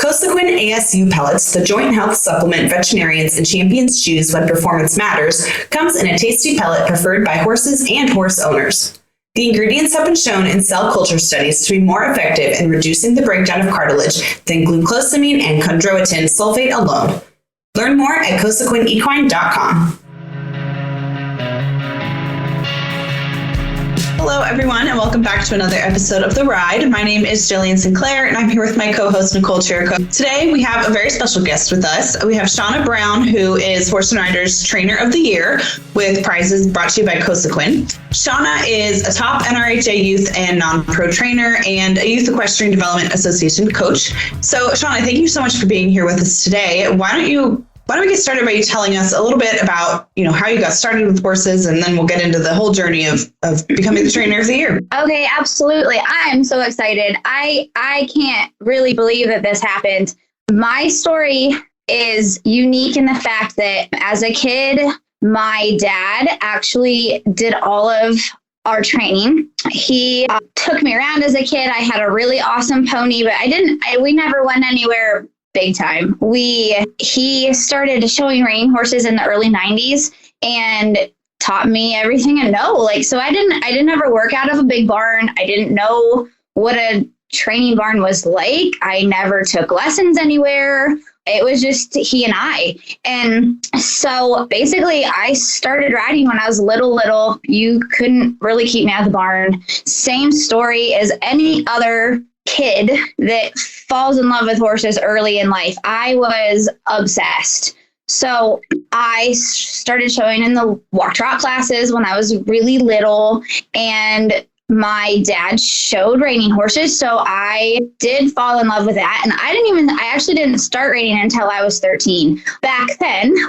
Cosequin ASU Pellets, the joint health supplement veterinarians and champions choose when performance matters, comes in a tasty pellet preferred by horses and horse owners. The ingredients have been shown in cell culture studies to be more effective in reducing the breakdown of cartilage than glucosamine and chondroitin sulfate alone. Learn more at cosequinequine.com. Hello, everyone, and welcome back to another episode of The Ride. My name is Jillian Sinclair, and I'm here with my co-host, Nichole Chirico. Today, we have a very special guest with us. We have Shauna Brown, who is Horse&Rider's Trainer of the Year, with prizes brought to you by Cosequin. Shauna is a top NRHA youth and non-pro trainer and a Youth Equestrian Development Association coach. So, Shauna, thank you so much for being here with us today. Why don't we get started by you telling us a little bit about, how you got started with horses, and then we'll get into the whole journey of becoming the Trainer of the Year. Okay, absolutely. I'm so excited. I can't really believe that this happened. My story is unique in the fact that as a kid, my dad actually did all of our training. He took me around as a kid. I had a really awesome pony, but we never went anywhere big time. He started showing reining horses in the early 90s and taught me everything I know. So I didn't ever work out of a big barn. I didn't know what a training barn was like. I never took lessons anywhere. It was just he and I. And so basically I started riding when I was little. You couldn't really keep me out of the barn. Same story as any other kid that falls in love with horses early in life. I was obsessed. So I started showing in the walk trot classes when I was really little, and my dad showed reining horses. So I did fall in love with that. And I actually didn't start reining until I was 13.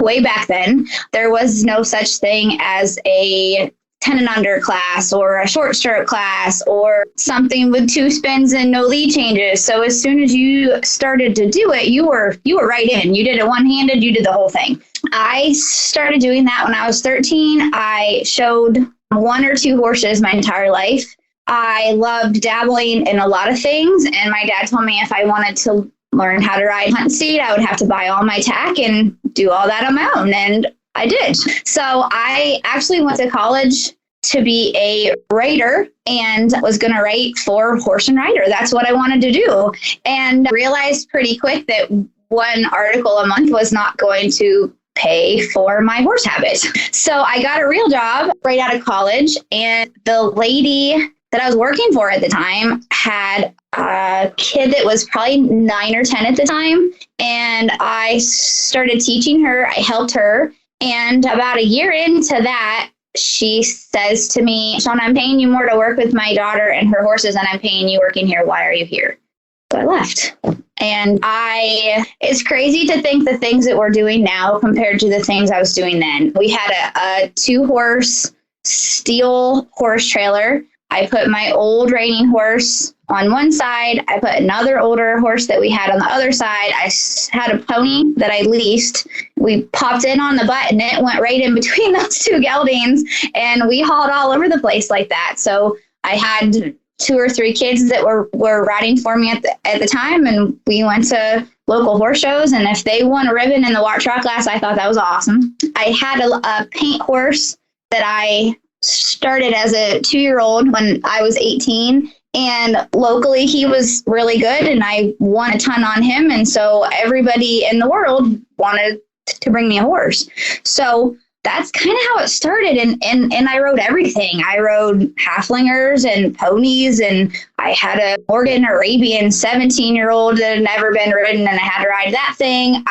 Way back then, there was no such thing as a 10 and under class or a short stirrup class or something with 2 spins and no lead changes. So as soon as you started to do it, you were right in. You did it one-handed, you did the whole thing. I started doing that when I was 13. I showed 1 or 2 horses my entire life. I loved dabbling in a lot of things, and my dad told me if I wanted to learn how to ride hunt seat, I would have to buy all my tack and do all that on my own. And I did. So I actually went to college to be a writer and was going to write for Horse&Rider. That's what I wanted to do. And realized pretty quick that 1 article a month was not going to pay for my horse habit. So I got a real job right out of college. And the lady that I was working for at the time had a kid that was probably 9 or 10 at the time. And I started teaching her. I helped her. And about a year into that, she says to me, Shauna, I'm paying you more to work with my daughter and her horses than I'm paying you working here. Why are you here? So I left. And it's crazy to think the things that we're doing now compared to the things I was doing then. We had a 2-horse steel horse trailer. I put my old reining horse on one side. I put another older horse that we had on the other side. I had a pony that I leased. We popped in on the butt and it went right in between those 2 geldings, and we hauled all over the place like that. So I had 2 or 3 kids that were riding for me at the time, and we went to local horse shows, and if they won a ribbon in the walk trot class, I thought that was awesome. I had a paint horse that I started as a 2-year-old when I was 18. And locally, he was really good, and I won a ton on him. And so everybody in the world wanted to bring me a horse. So that's kind of how it started. And I rode everything. I rode halflingers and ponies, and I had a Morgan Arabian 17-year-old that had never been ridden, and I had to ride that thing.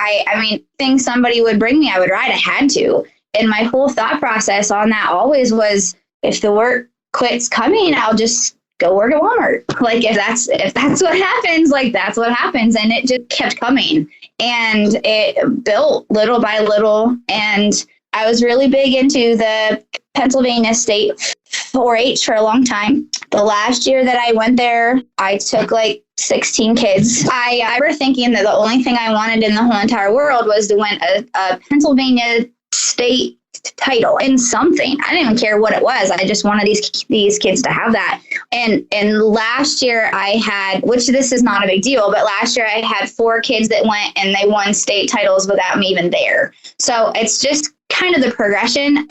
Things somebody would bring me, I would ride. I had to. And my whole thought process on that always was, if the work quits coming, I'll just go work at Walmart. If that's what happens, that's what happens. And it just kept coming, and it built little by little. And I was really big into the Pennsylvania State 4-H for a long time. The last year that I went there, I took 16 kids. I remember thinking that the only thing I wanted in the whole entire world was to win a Pennsylvania State title in something. I didn't even care what it was. I just wanted these kids to have that. And last year I had, which this is not a big deal, but last year I had 4 kids that went and they won state titles without me even there. So it's just kind of the progression.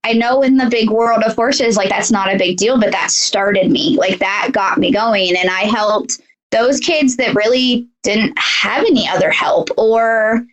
I know in the big world of horses, like that's not a big deal, but that started me. Like that got me going. And I helped those kids that really didn't have any other help or,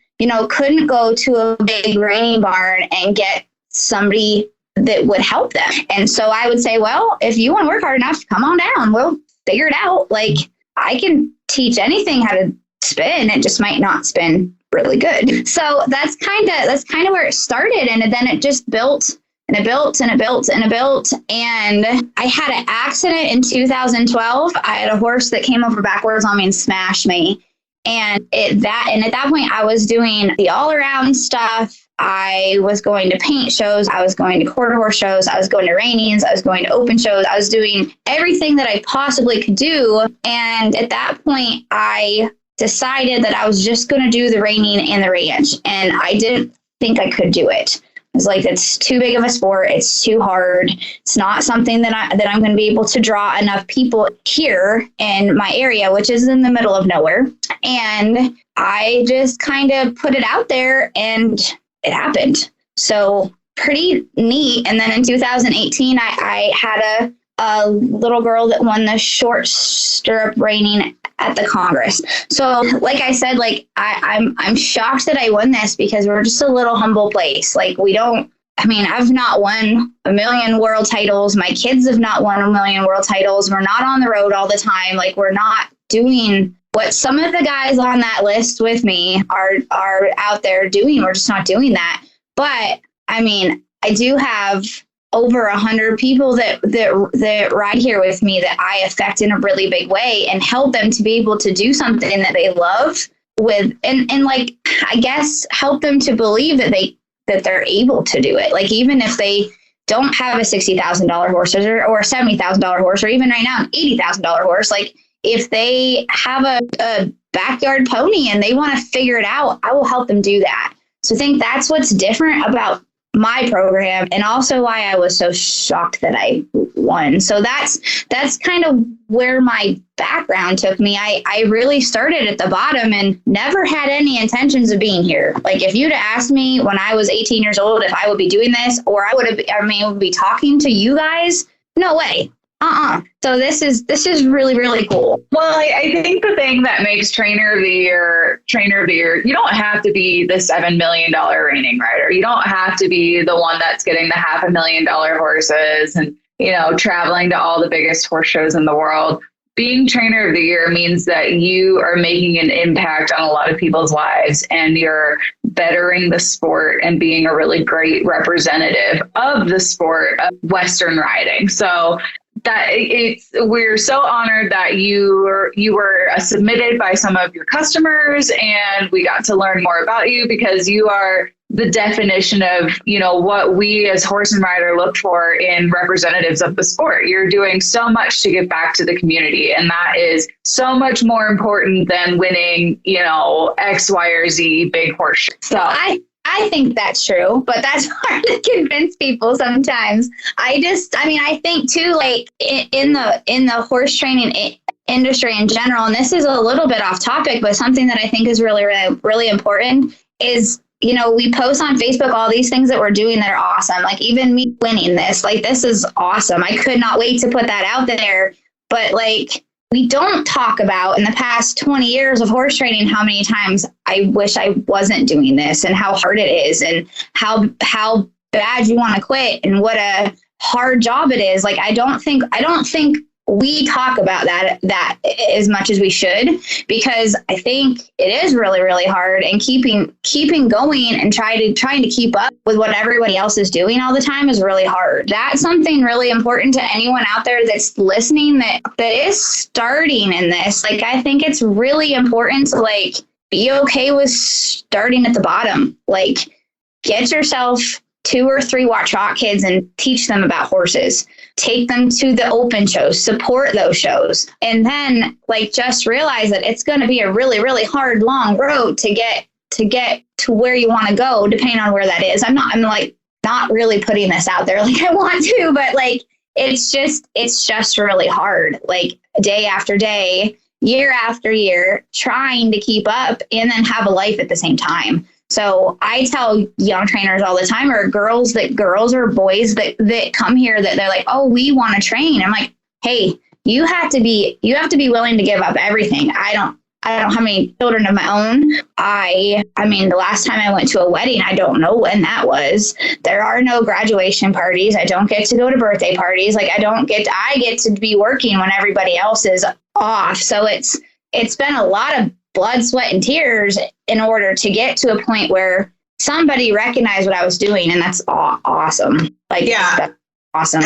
couldn't go to a big reining barn and get somebody that would help them. And so I would say, well, if you want to work hard enough, come on down. We'll figure it out. Like I can teach anything how to spin. It just might not spin really good. So that's kind of where it started. And then it just built and it built and it built and it built. And I had an accident in 2012. I had a horse that came over backwards on me and smashed me. And at that point, I was doing the all around stuff. I was going to paint shows. I was going to quarter horse shows. I was going to reinings. I was going to open shows. I was doing everything that I possibly could do. And at that point, I decided that I was just going to do the reining and the ranch. And I didn't think I could do it. I was like, it's too big of a sport. It's too hard. It's not something that I'm going to be able to draw enough people here in my area, which is in the middle of nowhere. And I just kind of put it out there and it happened. So pretty neat. And then in 2018, I had a little girl that won the short stirrup reining at the Congress. So like I said, like I'm shocked that I won this because we're just a little humble place. Like I've not won 1 million world titles. My kids have not won 1 million world titles. We're not on the road all the time. Like we're not doing what some of the guys on that list with me are out there doing. We're just not doing that. But I do have over 100 people that ride here with me that I affect in a really big way and help them to be able to do something that they love with, and like, I guess help them to believe that they're able to do it. Like, even if they don't have a $60,000 horse or a $70,000 horse, or even right now, an $80,000 horse, like if they have a backyard pony and they want to figure it out, I will help them do that. So I think that's what's different about my program, and also why I was so shocked that I won. So that's kind of where my background took me. I really started at the bottom and never had any intentions of being here. Like, if you'd asked me when I was 18 years old if I would be doing this, or would be talking to you guys, no way. So this is really, really cool. Well, I think the thing that makes Trainer of the Year, you don't have to be the $7 million reining rider. You don't have to be the one that's getting the $500,000 horses and, traveling to all the biggest horse shows in the world. Being Trainer of the Year means that you are making an impact on a lot of people's lives, and you're bettering the sport and being a really great representative of the sport of Western riding. So we're so honored that you were submitted by some of your customers, and we got to learn more about you, because you are the definition of, what we as Horse and Rider look for in representatives of the sport. You're doing so much to give back to the community, and that is so much more important than winning, X, Y, or Z big horse show. So I think that's true, but that's hard to convince people sometimes. I think too, like in the horse training industry in general, and this is a little bit off topic, but something that I think is really, really, really important is, we post on Facebook all these things that we're doing that are awesome. Like, even me winning this, like, this is awesome. I could not wait to put that out there. But like, we don't talk about, in the past 20 years of horse training, how many times I wish I wasn't doing this, and how hard it is, and how bad you want to quit, and what a hard job it is. Like, I don't think we talk about that as much as we should, because I think it is really, really hard, and keeping going and trying to keep up with what everybody else is doing all the time is really hard. That's something really important to anyone out there that's listening that is starting in this. Like, I think it's really important to, like, be okay with starting at the bottom. Like, get yourself 2 or 3 trot kids and teach them about horses. Take them to the open shows, support those shows. And then, like, just realize that it's going to be a really, really hard, long road to get to where you want to go, depending on where that is. I'm not really putting this out there like I want to, but like, it's just really hard. Like day after day, year after year, trying to keep up and then have a life at the same time. So I tell young trainers all the time, or girls or boys that come here that they're like, oh, we want to train. I'm like, hey, you have to be willing to give up everything. I don't have any children of my own. I mean, the last time I went to a wedding, I don't know when that was. There are no graduation parties. I don't get to go to birthday parties. Like I get to be working when everybody else is off. So it's been a lot of blood, sweat, and tears in order to get to a point where somebody recognized what I was doing. And that's awesome. Like, yeah, that's awesome.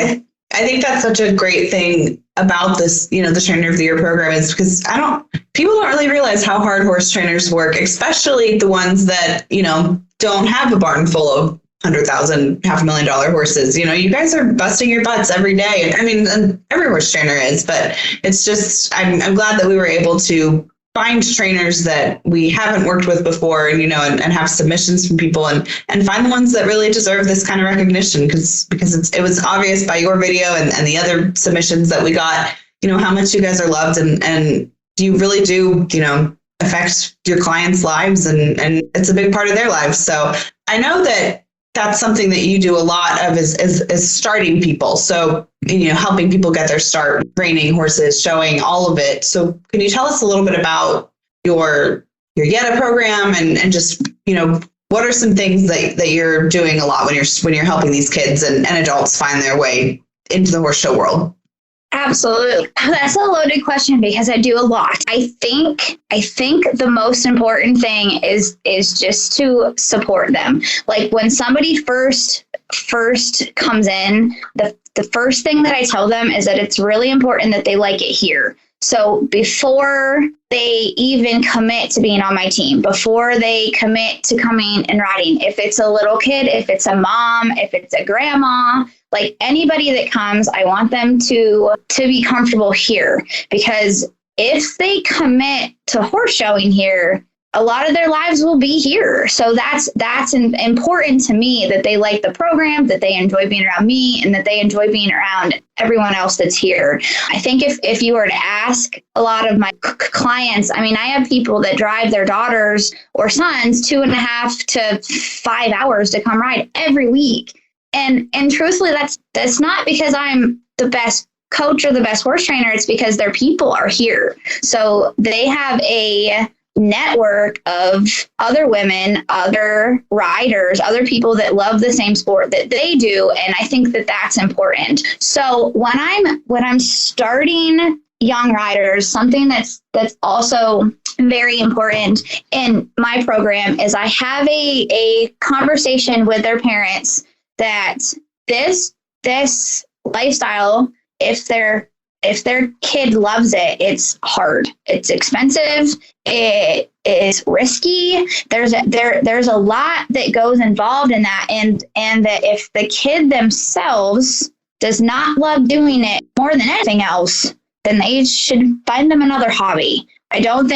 I think that's such a great thing about this, the Trainer of the Year program is because people don't really realize how hard horse trainers work, especially the ones that, don't have a barn full of $100,000, $500,000 horses. You guys are busting your butts every day. And I mean, every horse trainer is, but it's just, I'm glad that we were able to find trainers that we haven't worked with before and, and have submissions from people and find the ones that really deserve this kind of recognition because it was obvious by your video and the other submissions that we got, how much you guys are loved and you really do, affect your clients' lives and it's a big part of their lives. So I know that that's something that you do a lot of is starting people. So, helping people get their start, training horses, showing all of it. So can you tell us a little bit about your Yetta program and just, what are some things that you're doing a lot when you're helping these kids and adults find their way into the horse show world? Absolutely. That's a loaded question because I do a lot. I think the most important thing is just to support them. Like when somebody first comes in, the first thing that I tell them is that it's really important that they like it here. So before they even commit to being on my team, before they commit to coming and riding, if it's a little kid, if it's a mom, if it's a grandma, like anybody that comes, I want them to be comfortable here because if they commit to horse showing here, a lot of their lives will be here. So that's important to me that they like the program, that they enjoy being around me, and that they enjoy being around everyone else that's here. I think if you were to ask a lot of my clients, I mean, I have people that drive their daughters or sons 2.5 to 5 hours to come ride every week. And truthfully, that's not because I'm the best coach or the best horse trainer. It's because their people are here. So they have a network of other women, other riders, other people that love the same sport that they do. And I think that that's important. So when I'm starting young riders, something that's also very important in my program is I have a conversation with their parents that this lifestyle, if their kid loves it, it's hard, it's expensive, it is risky. There's a lot that goes involved in that, and that if the kid themselves does not love doing it more than anything else, then they should find them another hobby. I don't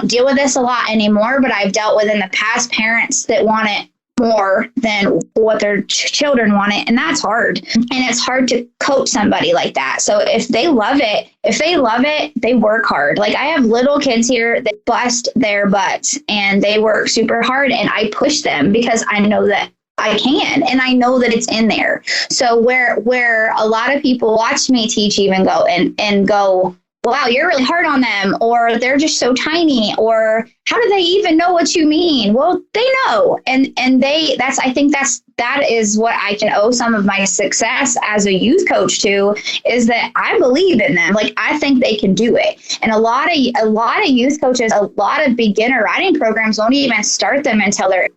deal with this a lot anymore, but I've dealt with in the past parents that want it more than what their children want it. And that's hard. And it's hard to coach somebody like that. So if they love it, they work hard. Like I have little kids here that bust their butts and they work super hard and I push them because I know that I can, and I know that it's in there. So where a lot of people watch me teach even go and go, wow, you're really hard on them, or they're just so tiny, or how do they even know what you mean? Well, they know. And I think that is what I can owe some of my success as a youth coach to, is that I believe in them. Like, I think they can do it. And a lot of youth coaches, a lot of beginner riding programs won't even start them until they're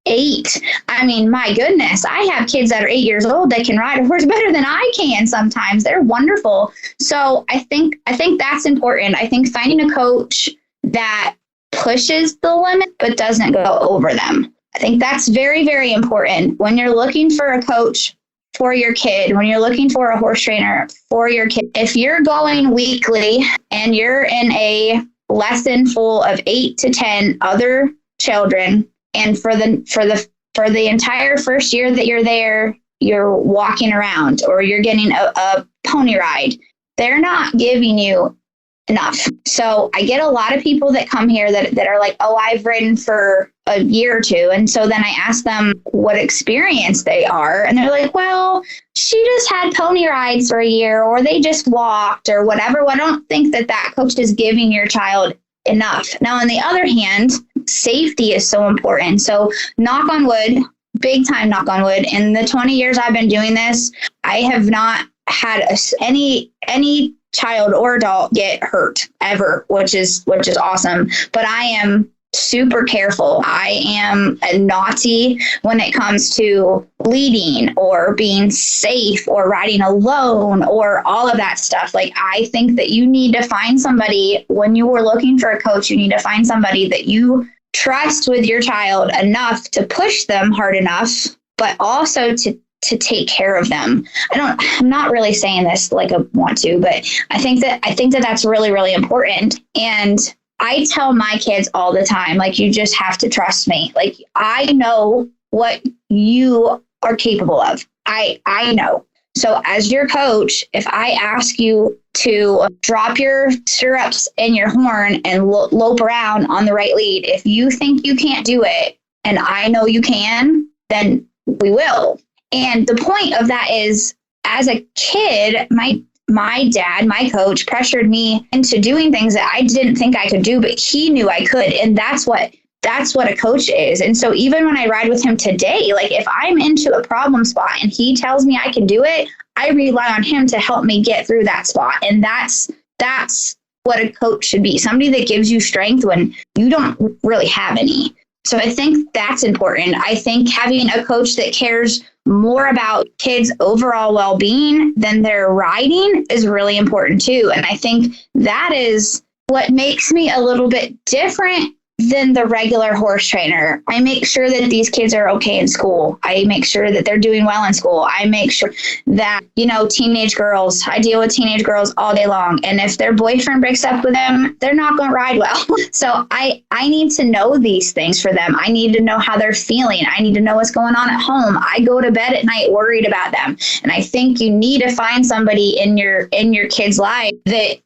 8. I mean, my goodness, I have kids that are 8 years old that can ride a horse better than I can sometimes. They're wonderful. So I think that's important. I think finding a coach that pushes the limit but doesn't go over them. I think that's very, very important. When you're looking for a coach for your kid, when you're looking for a horse trainer for your kid, if you're going weekly and you're in a lesson full of 8 to 10 other children, and for the for the entire first year that you're there, you're walking around or you're getting a pony ride. They're not giving you enough. So I get a lot of people that come here that are like, oh, I've ridden for a year or two. And so then I ask them what experience they are. And they're like, well, she just had pony rides for a year, or they just walked or whatever. Well, I don't think that coach is giving your child enough. Now, on the other hand, safety is so important. So knock on wood, big time knock on wood. In the 20 years I've been doing this, I have not had any child or adult get hurt ever, which is awesome. But I am super careful. I am a naughty when it comes to leading or being safe or riding alone or all of that stuff. Like, I think that you need to find somebody, when you are looking for a coach, you need to find somebody that you trust with your child enough to push them hard enough, but also to take care of them. I'm not really saying this like I want to, but I think that that's really, really important. And I tell my kids all the time, like, you just have to trust me. Like, I know what you are capable of. I know. So as your coach, if I ask you to drop your stirrups and your horn and lope around on the right lead, if you think you can't do it and I know you can, then we will. And the point of that is, as a kid, my dad, my coach, pressured me into doing things that I didn't think I could do, but he knew I could. And that's what a coach is. And so even when I ride with him today, like, if I'm into a problem spot and he tells me I can do it, I rely on him to help me get through that spot. And that's what a coach should be. Somebody that gives you strength when you don't really have any. So I think that's important. I think having a coach that cares more about kids' overall well-being than their riding is really important too. And I think that is what makes me a little bit different than the regular horse trainer. I make sure that these kids are okay in school. I make sure that they're doing well in school. I make sure that, teenage girls, I deal with teenage girls all day long. And if their boyfriend breaks up with them, they're not going to ride well. So I need to know these things for them. I need to know how they're feeling. I need to know what's going on at home. I go to bed at night worried about them. And I think you need to find somebody in your kid's life that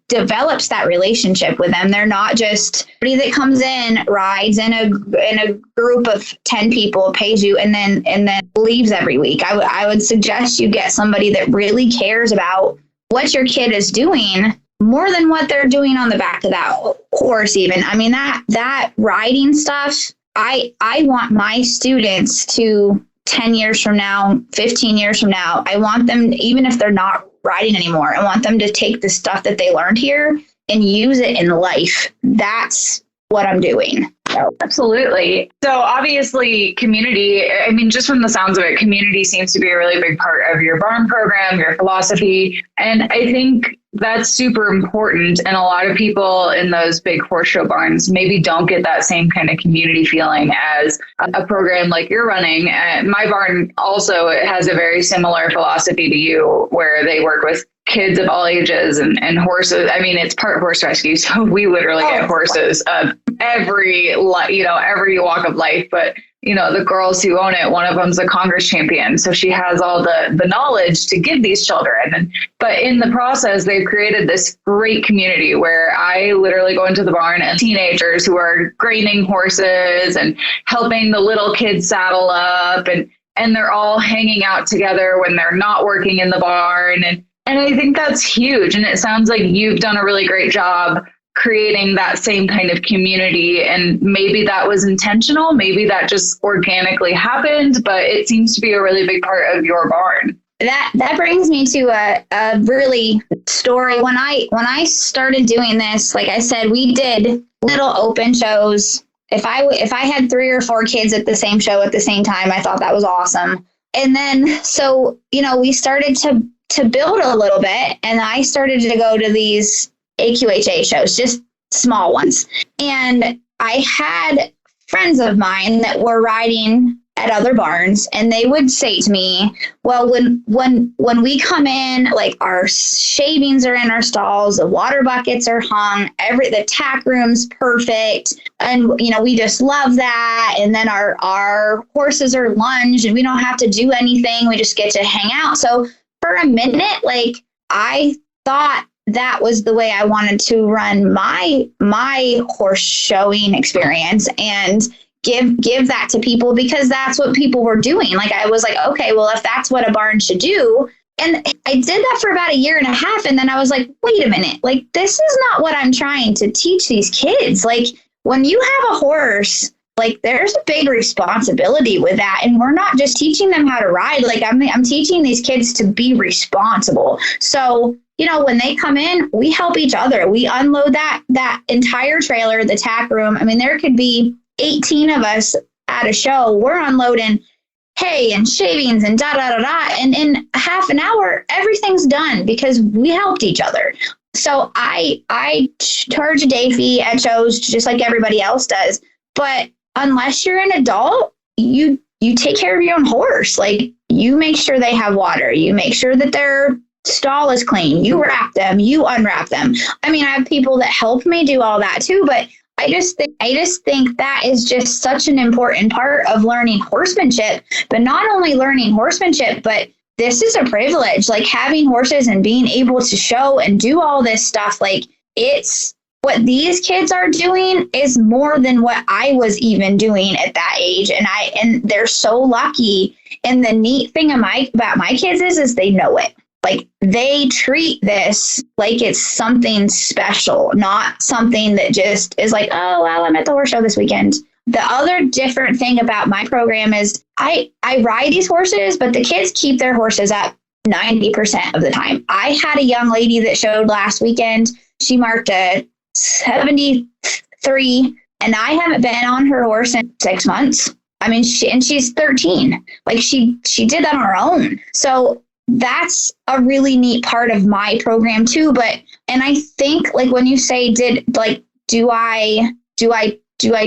develops that relationship with them. They're not just somebody that comes in, rides in a group of 10 people, pays you, and then leaves every week. I would suggest you get somebody that really cares about what your kid is doing more than what they're doing on the back of that horse even. I mean, that riding stuff, I want my students to 10 years from now, 15 years from now, I want them, even if they're not riding anymore, I want them to take the stuff that they learned here and use it in life. That's what I'm doing. So. Absolutely. So obviously community, I mean, just from the sounds of it, community seems to be a really big part of your barn program, your philosophy. And I think that's super important. And a lot of people in those big horse show barns maybe don't get that same kind of community feeling as a program like you're running. My barn also has a very similar philosophy to you, where they work with kids of all ages and horses. I mean, it's part horse rescue, so we literally get horses of every walk of life. But the girls who own it, one of them's a Congress champion, so she has all the knowledge to give these children. But in the process, they've created this great community where I literally go into the barn and teenagers who are graining horses and helping the little kids saddle up, and they're all hanging out together when they're not working in the barn. And I think that's huge. And it sounds like you've done a really great job creating that same kind of community. And maybe that was intentional. Maybe that just organically happened, but it seems to be a really big part of your barn. That brings me to a really story. When I started doing this, like I said, we did little open shows. If I had 3 or 4 kids at the same show at the same time, I thought that was awesome. And then, so, we started to build a little bit, and I started to go to these AQHA shows, just small ones. And I had friends of mine that were riding at other barns, and they would say to me, well, when we come in, like our shavings are in our stalls, the water buckets are hung, the tack room's perfect, and we just love that. And then our horses are lunged and we don't have to do anything, we just get to hang out. So for a minute, like, I thought that was the way I wanted to run my horse showing experience, and give that to people, because that's what people were doing. Like, I was like, okay, well, if that's what a barn should do. And I did that for about a year and a half. And then I was like, wait a minute, like, this is not what I'm trying to teach these kids. Like, when you have a horse, like, there's a big responsibility with that. And we're not just teaching them how to ride. Like, I'm teaching these kids to be responsible. So, when they come in, we help each other. We unload that entire trailer, the tack room. I mean, there could be 18 of us at a show. We're unloading hay and shavings and and in half an hour everything's done because we helped each other. So I charge a day fee at shows just like everybody else does, but unless you're an adult, you take care of your own horse. Like, you make sure they have water, you make sure that their stall is clean, you wrap them, you unwrap them. I mean, I have people that help me do all that too, but I just think that is just such an important part of learning horsemanship. But not only learning horsemanship, but this is a privilege, like having horses and being able to show and do all this stuff. Like, it's what these kids are doing is more than what I was even doing at that age. And they're so lucky. And the neat thing about my kids is they know it. Like, they treat this like it's something special, not something that just is like, oh, well, I'm at the horse show this weekend. The other different thing about my program is I ride these horses, but the kids keep their horses up 90% of the time. I had a young lady that showed last weekend. She marked a 73, and I haven't been on her horse in 6 months. I mean, she's 13. Like, she did that on her own. So that's a really neat part of my program too. And I think, like, when you say, do I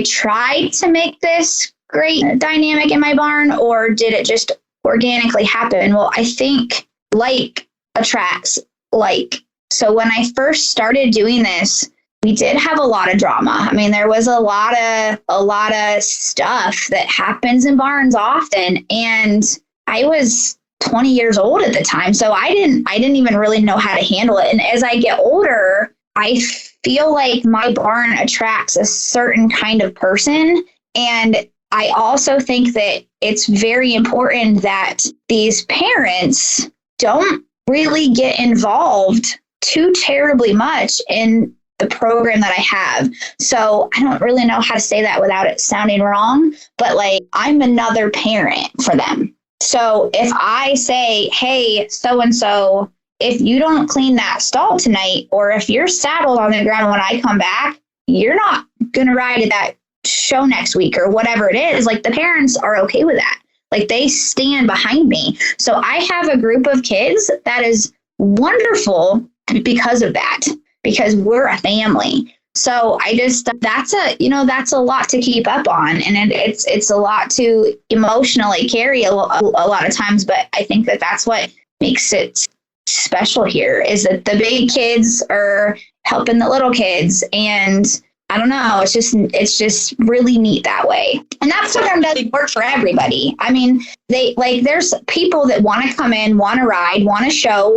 try to make this great dynamic in my barn, or did it just organically happen? Well, I think like attracts like. So when I first started doing this, we did have a lot of drama. I mean, there was a lot of stuff that happens in barns often, and I was 20 years old at the time. So I didn't even really know how to handle it. And as I get older, I feel like my barn attracts a certain kind of person. And I also think that it's very important that these parents don't really get involved too terribly much in the program that I have. So I don't really know how to say that without it sounding wrong, but like, I'm another parent for them. So if I say, hey, so-and-so, if you don't clean that stall tonight, or if you're saddled on the ground when I come back, you're not going to ride at that show next week, or whatever it is. Like, the parents are okay with that. Like, they stand behind me. So I have a group of kids that is wonderful because of that, because we're a family. So that's a lot to keep up on. And it's a lot to emotionally carry a lot of times. But I think that that's what makes it special here, is that the big kids are helping the little kids. And I don't know, it's just really neat that way. And that program doesn't work for everybody. I mean, there's people that want to come in, want to ride, want to show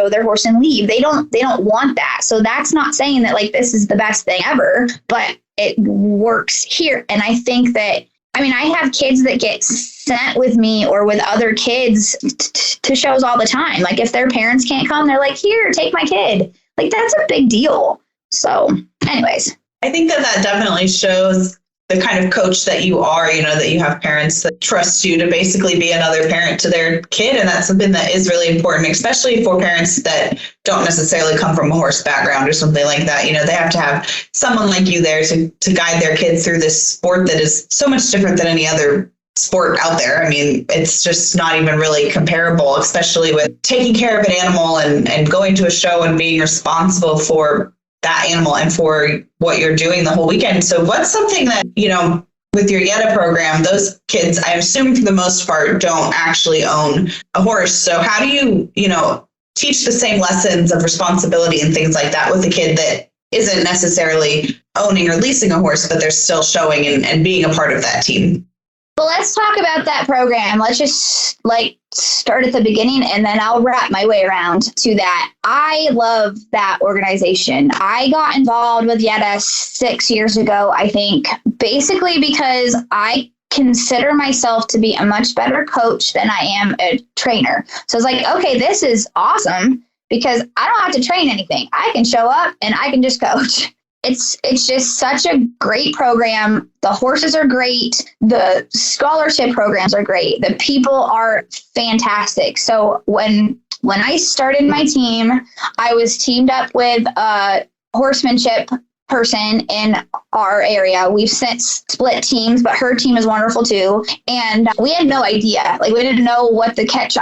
their horse and leave. They don't want that. So that's not saying that like this is the best thing ever, but it works here. And I think that, I mean, I have kids that get sent with me or with other kids to shows all the time. Like, if their parents can't come, they're like, here, take my kid. Like, that's a big deal. So anyways. I think that definitely shows the kind of coach that you are, that you have parents that trust you to basically be another parent to their kid. And that's something that is really important, especially for parents that don't necessarily come from a horse background or something like that. They have to have someone like you there to guide their kids through this sport that is so much different than any other sport out there. I mean, it's just not even really comparable, especially with taking care of an animal and going to a show and being responsible for that animal and for what you're doing the whole weekend. So what's something that, with your Yetta program, those kids, I assume for the most part, don't actually own a horse. So how do you, teach the same lessons of responsibility and things like that with a kid that isn't necessarily owning or leasing a horse, but they're still showing and being a part of that team? Well, let's talk about that program. Let's just start at the beginning and then I'll wrap my way around to that. I love that organization. I got involved with Yetta 6 years ago, I think, basically because I consider myself to be a much better coach than I am a trainer. So it's like, okay, this is awesome because I don't have to train anything. I can show up and I can just coach. It's just such a great program. The horses are great. The scholarship programs are great. The people are fantastic. So when I started my team, I was teamed up with a horsemanship person in our area. We've since split teams, but her team is wonderful too. And we had no idea. We didn't know what the catch.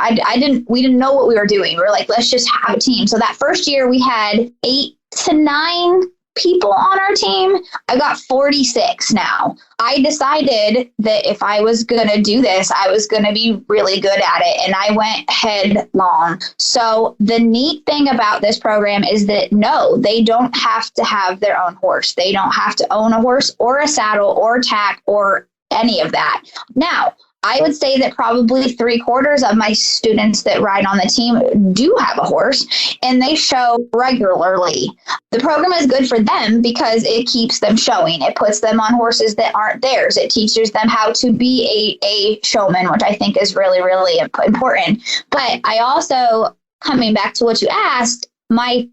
We didn't know what we were doing. We were like, let's just have a team. So that first year we had 8 to 9 people on our team. I got 46 now. I decided that if I was going to do this, I was going to be really good at it. And I went headlong. So the neat thing about this program is that no, they don't have to have their own horse. They don't have to own a horse or a saddle or tack or any of that. Now, I would say that probably 3/4 of my students that ride on the team do have a horse and they show regularly. The program is good for them because it keeps them showing. It puts them on horses that aren't theirs. It teaches them how to be a showman, which I think is really, really important. But I also, coming back to what you asked, my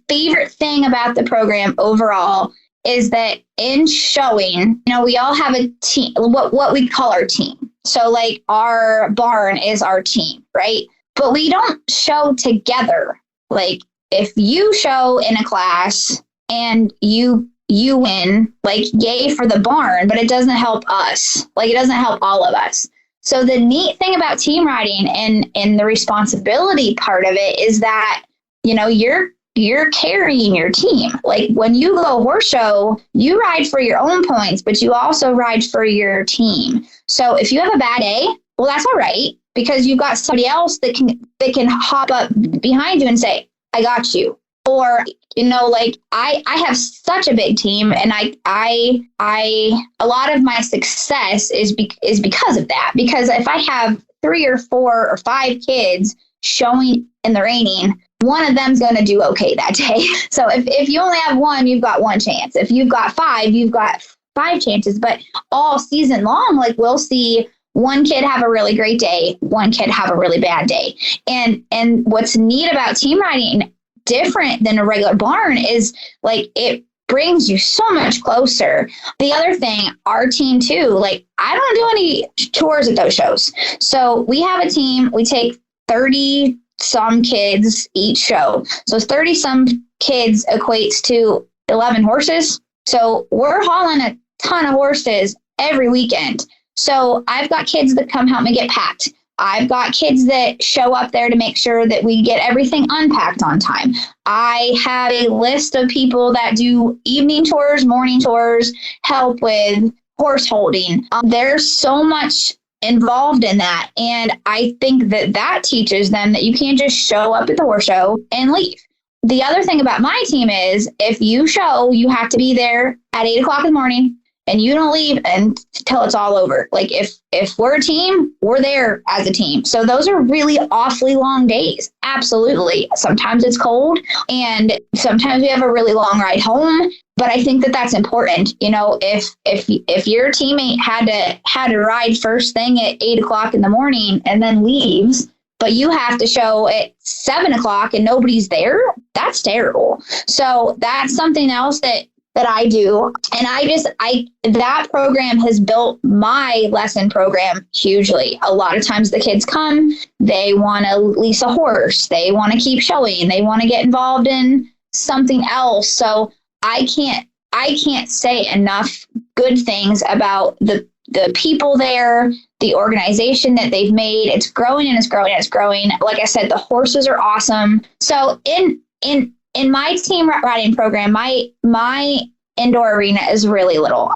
favorite thing about the program overall is that in showing, we all have a team, what we call our team. So our barn is our team, right? But we don't show together. If you show in a class and you win, yay for the barn, but it doesn't help us. It doesn't help all of us. So the neat thing about team riding and the responsibility part of it is that, you're carrying your team. When you go horse show, you ride for your own points, but you also ride for your team. So if you have a bad day, well, that's all right, because you've got somebody else that can hop up behind you and say, I got you. Or, I have such a big team, and I a lot of my success is because of that. Because if I have 3 or 4 or 5 kids showing in the reining, one of them's going to do okay that day. So if you only have one, you've got one chance. If you've got 5, you've got 5 chances. But all season long, we'll see one kid have a really great day, one kid have a really bad day. And what's neat about team riding, different than a regular barn, is it brings you so much closer. The other thing, our team too, I don't do any tours at those shows. So we have a team, we take 30 some kids each show. So 30 some kids equates to 11 horses. So we're hauling a ton of horses every weekend. So I've got kids that come help me get packed. I've got kids that show up there to make sure that we get everything unpacked on time. I have a list of people that do evening tours, morning tours, help with horse holding. There's so much involved in that. And I think that teaches them that you can't just show up at the horse show and leave. The other thing about my team is if you show, you have to be there at 8 o'clock in the morning and you don't leave until it's all over. If we're a team, we're there as a team. So those are really awfully long days. Absolutely. Sometimes it's cold and sometimes we have a really long ride home. But I think that's important. If your teammate had to ride first thing at 8 o'clock in the morning and then leaves, but you have to show at 7 o'clock and nobody's there, that's terrible. So that's something else that I do. And that program has built my lesson program hugely. A lot of times the kids come, they want to lease a horse, they want to keep showing, they want to get involved in something else. So I can't say enough good things about the people there, the organization that they've made. It's growing and it's growing and it's growing. Like I said, the horses are awesome. So in my team riding program, my indoor arena is really little.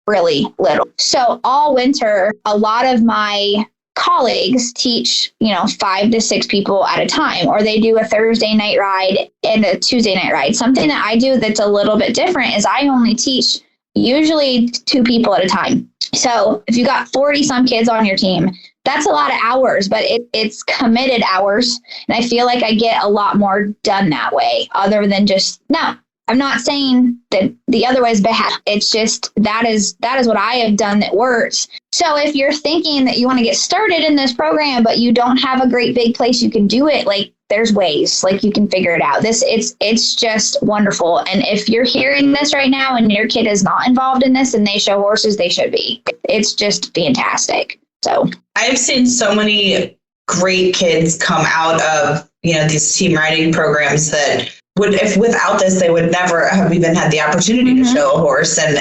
really little. So all winter, a lot of my colleagues teach, 5 to 6 people at a time, or they do a Thursday night ride and a Tuesday night ride. Something that I do that's a little bit different is I only teach usually 2 people at a time. So if you got 40 some kids on your team, that's a lot of hours, but it's committed hours. And I feel like I get a lot more done that way, other than just, no, I'm not saying that the other way is bad. It's just that is what I have done that works. So if you're thinking that you want to get started in this program, but you don't have a great big place you can do it, like there's ways, like you can figure it out. It's just wonderful. And if you're hearing this right now and your kid is not involved in this and they show horses, they should be. It's just fantastic. So I've seen so many great kids come out of, these team riding programs that if without this, they would never have even had the opportunity to show a horse. And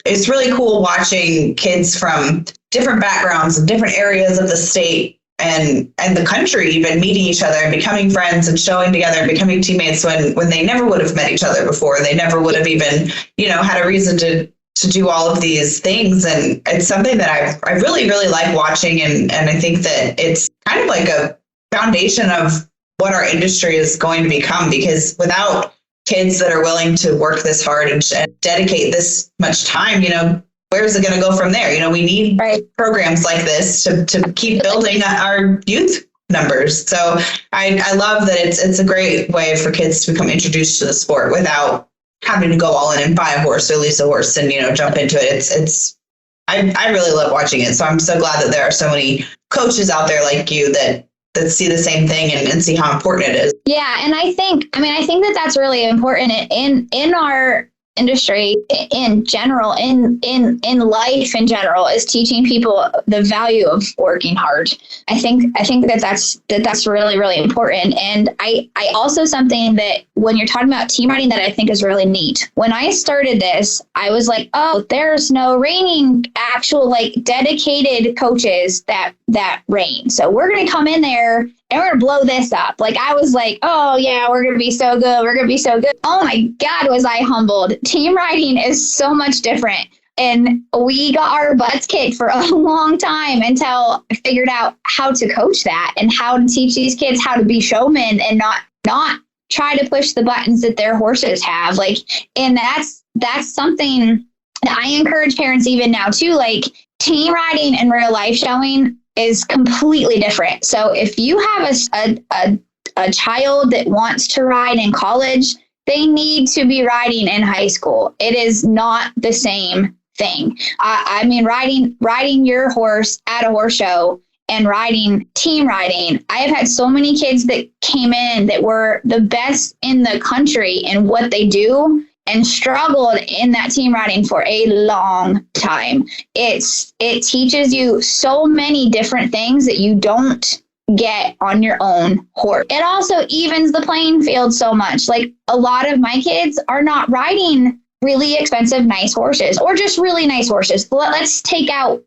it's really cool watching kids from different backgrounds and different areas of the state and the country even meeting each other and becoming friends and showing together and becoming teammates when they never would have met each other before. They never would have even, had a reason to do all of these things. And it's something that I really, really like watching. And I think that it's kind of like a foundation of what our industry is going to become, because without kids that are willing to work this hard and dedicate this much time, where's it going to go from there? We need programs like this to keep building our youth numbers. So I love that it's a great way for kids to become introduced to the sport without having to go all in and buy a horse or lease a horse and, jump into it. I really love watching it. So I'm so glad that there are so many coaches out there like you that see the same thing and see how important it is. Yeah. And I think that that's really important in our industry in general, in life in general, is teaching people the value of working hard. I think that's really, really important. And I also something that when you're talking about team riding that I think is really neat. When I started this, I was like, oh, there's no reining actual dedicated coaches that rein. So we're going to come in there and we're going to blow this up. I was like, oh yeah, we're going to be so good. We're going to be so good. Oh my God, was I humbled. Team riding is so much different. And we got our butts kicked for a long time until I figured out how to coach that and how to teach these kids how to be showmen and not try to push the buttons that their horses have. And that's something that I encourage parents even now too, team riding and real life showing is completely different. So if you have a child that wants to ride in college, they need to be riding in high school. It is not the same thing. Riding your horse at a horse show and riding team riding. I have had so many kids that came in that were the best in the country in what they do and struggled in that team riding for a long time. It teaches you so many different things that you don't get on your own horse. It also evens the playing field so much. A lot of my kids are not riding really expensive, nice horses or just really nice horses. Let's take out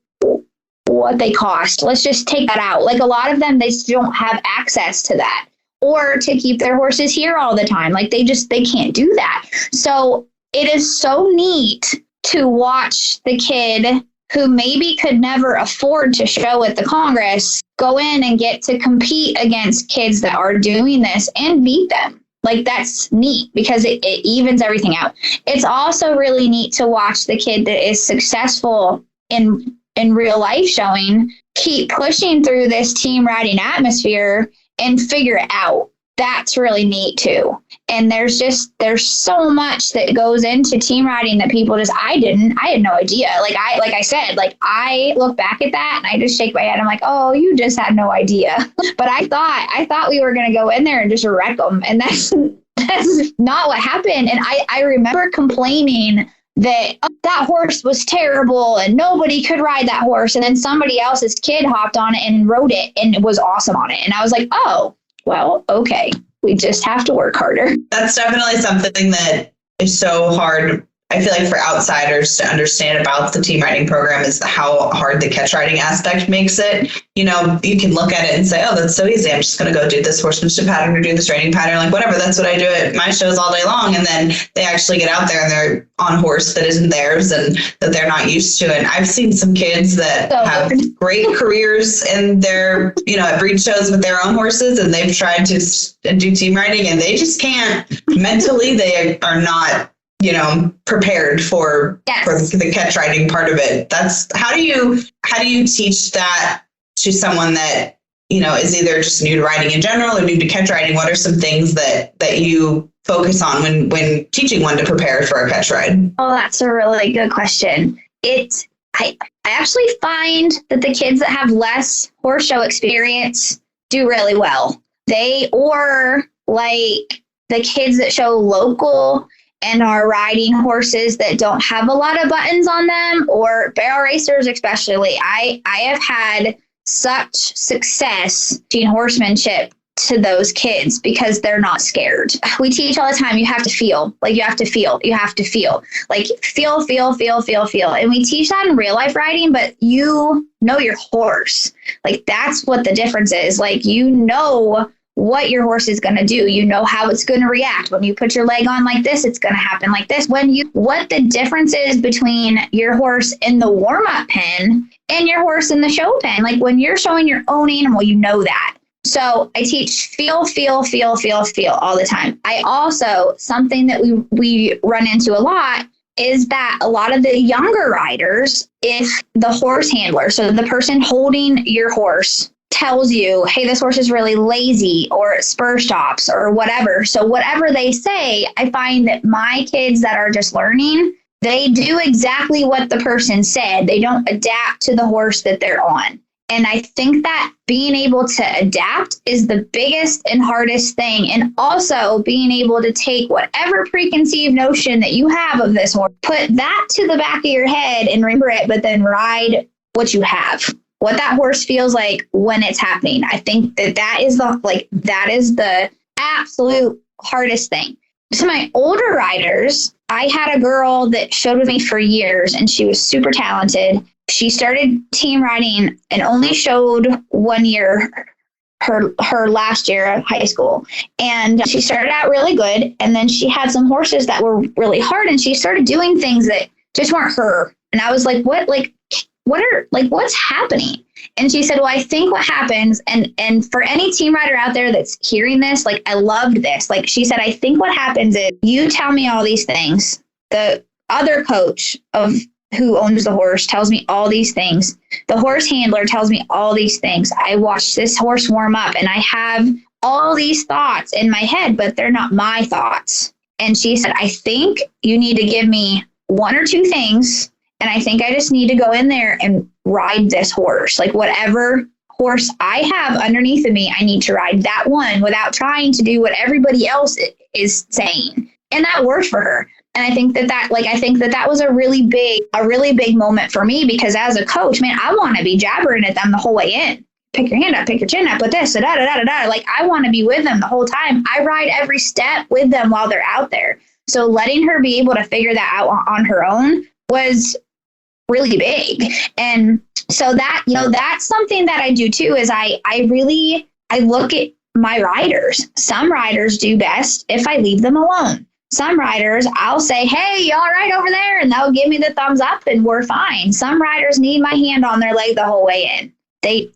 what they cost. Let's just take that out. A lot of them, they don't have access to that. Or to keep their horses here all the time. They can't do that. So it is so neat to watch the kid who maybe could never afford to show at the Congress go in and get to compete against kids that are doing this and beat them. That's neat because it evens everything out. It's also really neat to watch the kid that is successful in real life showing keep pushing through this team riding atmosphere and figure it out. That's really neat too. And there's so much that goes into team riding that people I had no idea. I look back at that and I just shake my head. I'm like, oh, you just had no idea. But I thought we were going to go in there and just wreck them. And that's not what happened. And I remember complaining that that horse was terrible and nobody could ride that horse. And then somebody else's kid hopped on it and rode it and was awesome on it. And I was like, oh, well, okay. We just have to work harder. That's definitely something that is so hard I feel like for outsiders to understand about the team riding program is how hard the catch riding aspect makes it. You know, you can look at it and say, oh, that's so easy. I'm just going to go do this horsemanship pattern or do this riding pattern, like whatever. That's what I do at my shows all day long. And then they actually get out there and they're on a horse that isn't theirs and that they're not used to. And I've seen some kids that have great careers in their, you know, at breed shows with their own horses, and they've tried to do team riding and they just can't. Mentally, they are not, you know, prepared for the catch riding part of it. That's how do you teach that to someone that, you know, is either just new to riding in general or new to catch riding? What are some things that you focus on when teaching one to prepare for a catch ride? Oh, that's a really good question. I actually find that the kids that have less horse show experience do really well. Or like the kids that show local and are riding horses that don't have a lot of buttons on them, or barrel racers especially. I have had such success teaching horsemanship to those kids because they're not scared. We teach all the time, you have to feel. Like you have to feel. Like feel. And we teach that in real life riding, but you know your horse. Like that's what the difference is. Like you know what your horse is going to do. You know how it's going to react. When you put your leg on like this, it's going to happen like this. What the difference is between your horse in the warm-up pen and your horse in the show pen. Like when you're showing your own animal, you know that. So I teach feel all the time. I also, something that we run into a lot is that a lot of the younger riders, if the horse handler, so the person holding your horse, tells you, hey, this horse is really lazy or spur stops or whatever. So whatever they say, I find that my kids that are just learning, they do exactly what the person said. They don't adapt to the horse that they're on. And I think that being able to adapt is the biggest and hardest thing. And also being able to take whatever preconceived notion that you have of this horse, put that to the back of your head and remember it, but then ride what you have. What that horse feels like when it's happening. I think that is the absolute hardest thing. To my older riders, I had a girl that showed with me for years and she was super talented. She started team riding and only showed 1 year, her last year of high school. And she started out really good. And then she had some horses that were really hard and she started doing things that just weren't her. And I was like, what's happening? And she said, well, I think what happens, and for any team rider out there that's hearing this, like, I loved this. Like she said, I think what happens is you tell me all these things. The other coach of who owns the horse tells me all these things. The horse handler tells me all these things. I watch this horse warm up and I have all these thoughts in my head, but they're not my thoughts. And she said, I think you need to give me one or two things. And I think I just need to go in there and ride this horse. Like whatever horse I have underneath of me, I need to ride that one without trying to do what everybody else is saying. And that worked for her. And I think that was a really big moment for me, because as a coach, man, I want to be jabbering at them the whole way in. Pick your hand up, pick your chin up with this, da da da da da. Like I want to be with them the whole time. I ride every step with them while they're out there. So letting her be able to figure that out on her own was really big. And so that, that's something that I do too, is I look at my riders. Some riders do best if I leave them alone. Some riders, I'll say, hey, y'all right over there, and they'll give me the thumbs up and we're fine. Some riders need my hand on their leg the whole way in. They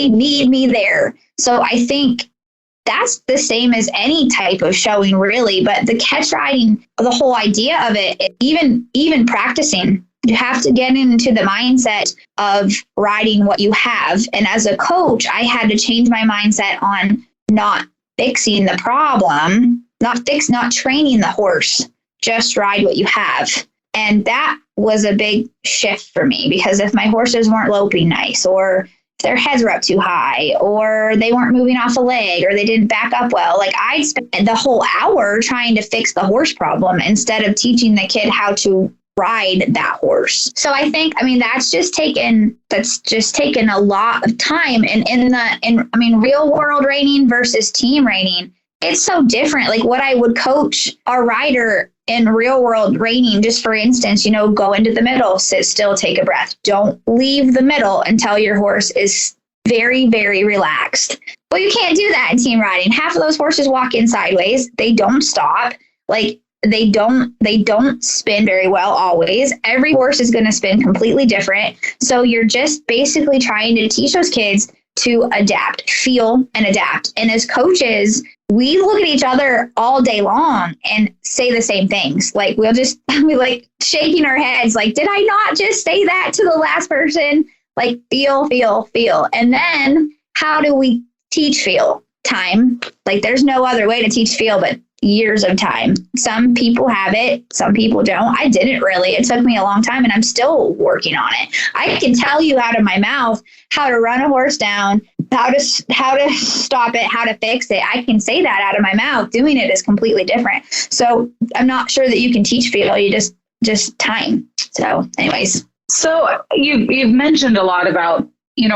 need me there. So I think that's the same as any type of showing, really. But the catch riding, the whole idea of it, even practicing, you have to get into the mindset of riding what you have. And as a coach, I had to change my mindset on not fixing the problem, not training the horse, just ride what you have. And that was a big shift for me, because if my horses weren't loping nice, or if their heads were up too high, or they weren't moving off a leg, or they didn't back up well, like I'd spend the whole hour trying to fix the horse problem instead of teaching the kid how to ride that horse. So I think, that's just taken a lot of time. And in real world reining versus team reining, it's so different. Like what I would coach a rider in real world reining, just for instance, go into the middle, sit still, take a breath. Don't leave the middle until your horse is very, very relaxed. Well, you can't do that in team riding. Half of those horses walk in sideways. They don't stop. Like they don't spin very well always. Every horse is going to spin completely different. So you're just basically trying to teach those kids to adapt, feel and adapt. And as coaches, we look at each other all day long and say the same things. Like we like shaking our heads. Like, did I not just say that to the last person? Like feel. And then how do we teach feel? Time. Like there's no other way to teach feel but years of time. Some people have it, some people don't. I didn't really. It took me a long time and I'm still working on it. I can tell you out of my mouth how to run a horse down, how to stop it, how to fix it. I can say that out of my mouth. Doing it is completely different. So I'm not sure that you can teach feel. You just time. So anyways. So you've mentioned a lot about,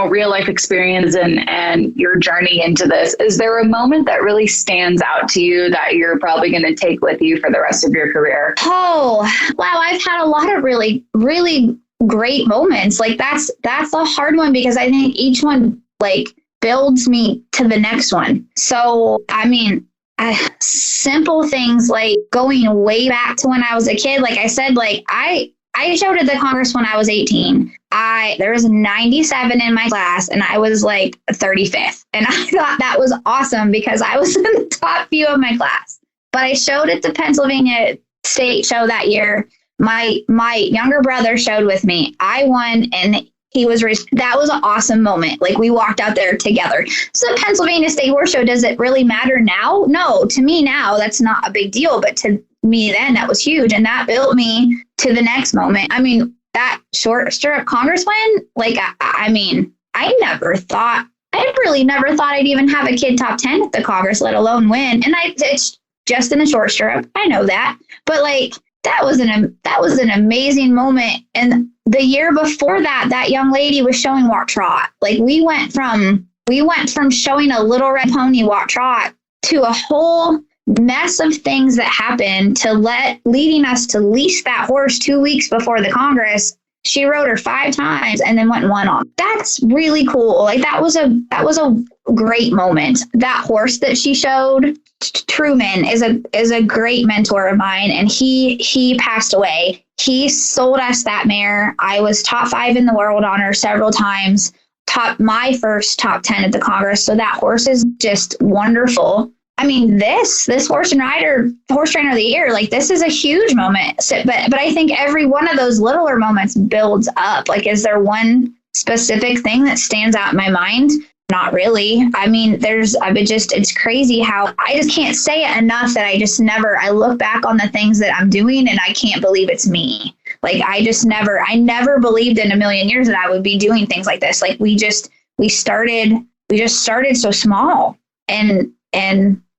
real life experience and your journey into this. Is there a moment that really stands out to you that you're probably going to take with you for the rest of your career? Oh, wow. I've had a lot of really, really great moments. Like that's a hard one because I think each one like builds me to the next one. So, I mean, simple things like going way back to when I was a kid. Like I said, like I showed at the Congress when I was 18. There was 97 in my class and I was like 35th. And I thought that was awesome because I was in the top few of my class. But I showed at the Pennsylvania State show that year. My younger brother showed with me. I won and that was an awesome moment. Like we walked out there together. So the Pennsylvania State Horse Show, does it really matter now? No, to me now, that's not a big deal. But to me then, that was huge. And that built me to the next moment. I mean, that short stirrup Congress win, like, I really never thought I'd even have a kid top 10 at the Congress, let alone win. And it's just in the short stirrup. I know that. But like, that was an amazing moment. And the year before that young lady was showing walk trot. Like we went from showing a little red pony walk trot to a whole mess of things that happened leading us to lease that horse 2 weeks before the Congress. She rode her 5 times and then went and won on. That's really cool. Like that was a great moment. That horse that she showed, Truman, is a great mentor of mine, and he passed away. He sold us that mare. I was top 5 in the world on her several times. My first top 10 at the Congress. So that horse is just wonderful. I mean, this Horse&Rider Horse Trainer of the Year, like this is a huge moment. So, but I think every one of those littler moments builds up. Like, is there one specific thing that stands out in my mind? Not really. I mean, it's crazy how I just can't say it enough that I look back on the things that I'm doing and I can't believe it's me. Like, I never believed in a million years that I would be doing things like this. Like we just started so small and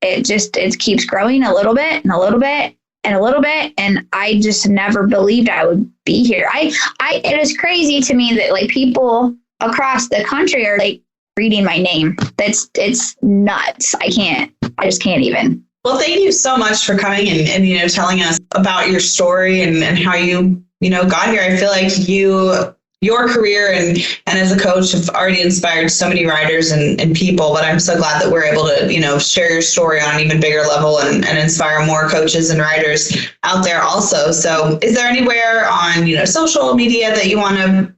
it keeps growing a little bit and a little bit and a little bit. And I just never believed I would be here. It is crazy to me that like people across the country are like reading my name. It's nuts. I just can't even. Well, thank you so much for coming and telling us about your story and how you got here. I feel like your career and as a coach have already inspired so many riders and people, but I'm so glad that we're able to, share your story on an even bigger level and inspire more coaches and riders out there also. So is there anywhere on, social media that you want to,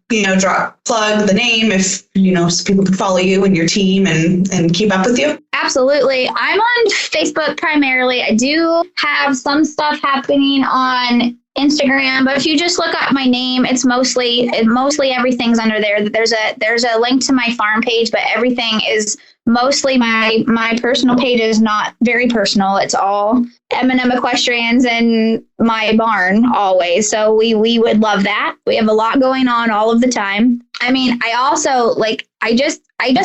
plug the name if, so people can follow you and your team and keep up with you? Absolutely. I'm on Facebook primarily. I do have some stuff happening on Instagram, but if you just look up my name, it's mostly everything's under there. There's a link to my farm page, but everything is mostly my personal page is not very personal. It's all M&M Equestrians and my barn always. So we would love that. We have a lot going on all of the time. I mean, I also I just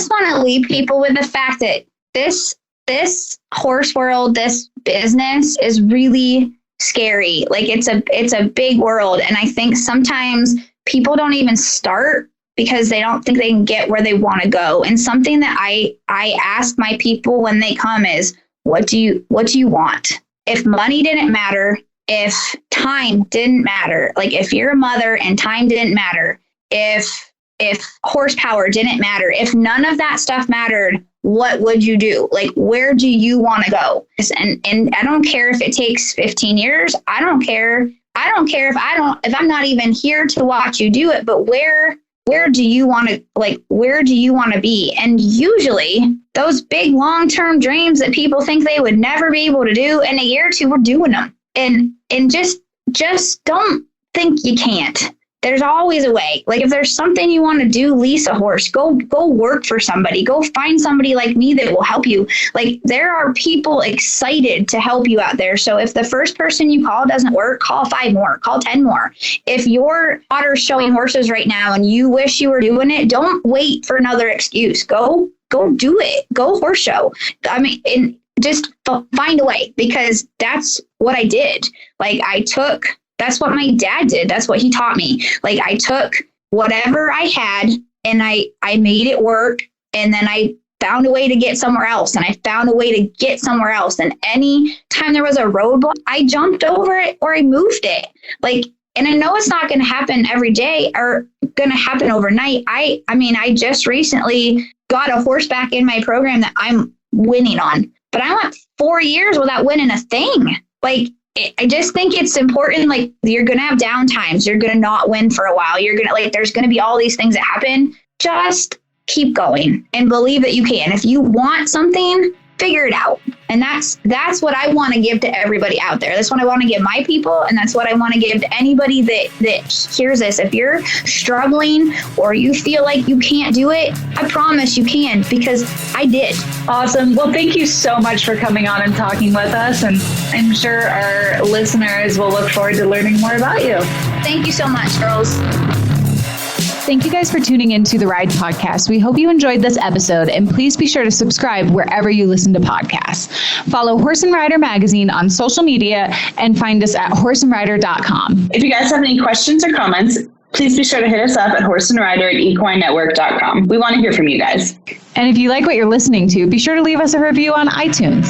want to leave people with the fact that this horse world, this business is really scary. Like it's a big world. And I think sometimes people don't even start because they don't think they can get where they want to go. And something that I ask my people when they come is, what do you want? If money didn't matter, if time didn't matter, like if you're a mother and time didn't matter, if horsepower didn't matter, if none of that stuff mattered, what would you do? Like, where do you want to go? And I don't care if it takes 15 years. I don't care. I don't care if I'm not even here to watch you do it, but where do you want to, like, where do you want to be? And usually those big long-term dreams that people think they would never be able to do, in a year or two, we're doing them. And just don't think you can't. There's always a way. Like, if there's something you want to do, lease a horse, go work for somebody, go find somebody like me that will help you. Like, there are people excited to help you out there. So if the first person you call doesn't work, call 5 more, call 10 more. If your daughter's showing horses right now and you wish you were doing it, don't wait for another excuse. Go do it. Go horse show. I mean, and just find a way, because that's what I did. Like, that's what my dad did. That's what he taught me. Like, I took whatever I had and I made it work. And then I found a way to get somewhere else. And I found a way to get somewhere else. And any time there was a roadblock, I jumped over it or I moved it. Like, and I know it's not going to happen every day or going to happen overnight. I mean, I just recently got a horse back in my program that I'm winning on, but I went 4 years without winning a thing. Like, I just think it's important. Like, you're going to have down times. You're going to not win for a while. You're going to, like, there's going to be all these things that happen. Just keep going and believe that you can. If you want something, figure it out. And that's what I want to give to everybody out there. That's what I want to give my people. And that's what I want to give to anybody that hears this. If you're struggling or you feel like you can't do it, I promise you can, because I did. Awesome. Well, thank you so much for coming on and talking with us. And I'm sure our listeners will look forward to learning more about you. Thank you so much, girls. Thank you guys for tuning into the Ride podcast. We hope you enjoyed this episode, and please be sure to subscribe wherever you listen to podcasts. Follow Horse and Rider magazine on social media and find us at horseandrider.com. If you guys have any questions or comments, please be sure to hit us up at horseandrider@equinenetwork.com. We want to hear from you guys. And if you like what you're listening to, be sure to leave us a review on iTunes.